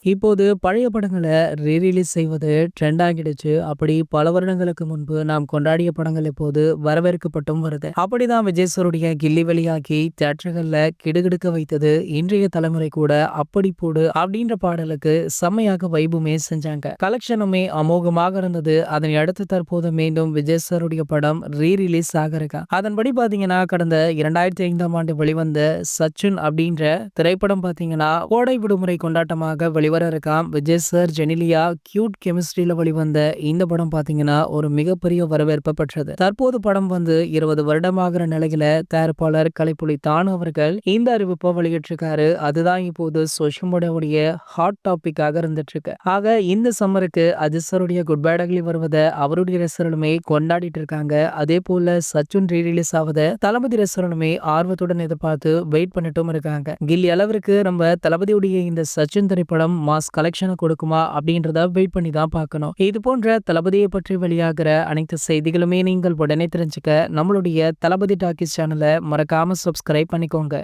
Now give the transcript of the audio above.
இப்போது பழைய படங்கள ரீரிலீஸ் செய்வது ட்ரெண்ட் ஆகிடுச்சு. அப்படி பல வருடங்களுக்கு முன்பு நாம் கொண்டாடிய படங்கள் இப்போது வரவேற்கப்பட்டும் வருது. அப்படிதான் விஜய் சாருடைய கில்லி வெளியாகி தியேட்டர்கள்ல கிடுகிடுக்க வைத்தது. இன்றைய தலைமுறை கூட அப்படி போடு அப்படின்ற பாடலுக்கு செம்மையாக வைபுமே செஞ்சாங்க. கலெக்ஷனுமே அமோகமாக இருந்தது. அதனை அடுத்து தற்போது மீண்டும் விஜய் சாருடைய படம் ரீரிலீஸ் ஆக இருக்கா. அதன்படி பாத்தீங்கன்னா கடந்த 2005ஆம் ஆண்டு வெளிவந்த சச்சுன் அப்படின்ற திரைப்படம் பாத்தீங்கன்னா கோடை விடுமுறை கொண்டாட்டமாக வெளிவர இருக்காம். விஜய் சார் ஜெனிலியா கியூட் கெமிஸ்ட்ரியில வெளிவந்த இந்த படம் பாத்தீங்கன்னா ஒரு மிகப்பெரிய வரவேற்பை பெற்றது. தற்போது படம் வந்து 20 வருடமாகிற நிலையில தயாரிப்பாளர் கலைப்புலி தானு அவர்கள் இந்த அறிவிப்பை வெளியிட்டிருக்காரு. அதுதான் இப்போது சோஷியல் மீடியாவுடைய ஹாட் டாபிக்காக இருந்துட்டு இருக்கு. ஆக இந்த சம்மருக்கு அஜித் சாருடைய குட் பேட் அக்லி வருவதை அவருடைய ரசிகர்களுமே கொண்டாடிட்டு இருக்காங்க. அதே போல சச்சுன் ரீரிலீஸ் ஆவத தளபதி ரசிகர்களுமே ஆர்வத்துடன் எதிர்பார்த்து வெயிட் பண்ணிட்டும் இருக்காங்க. கில்லி அளவிற்கு நம்ம தளபதியுடைய இந்த சச்சுன் திரைப்படம் மாஸ் கலெக்ஷனை கொடுக்குமா அப்படின்றத வெயிட் பண்ணி தான் பார்க்கணும். இது போன்ற தளபதியை பற்றி வெளியாகிற அனைத்து செய்திகளுமே நீங்கள் உடனே தெரிஞ்சுக்க நம்மளுடைய தளபதி டாக்கீஸ் சேனலை மறக்காம சப்ஸ்கிரைப் பண்ணிக்கோங்க.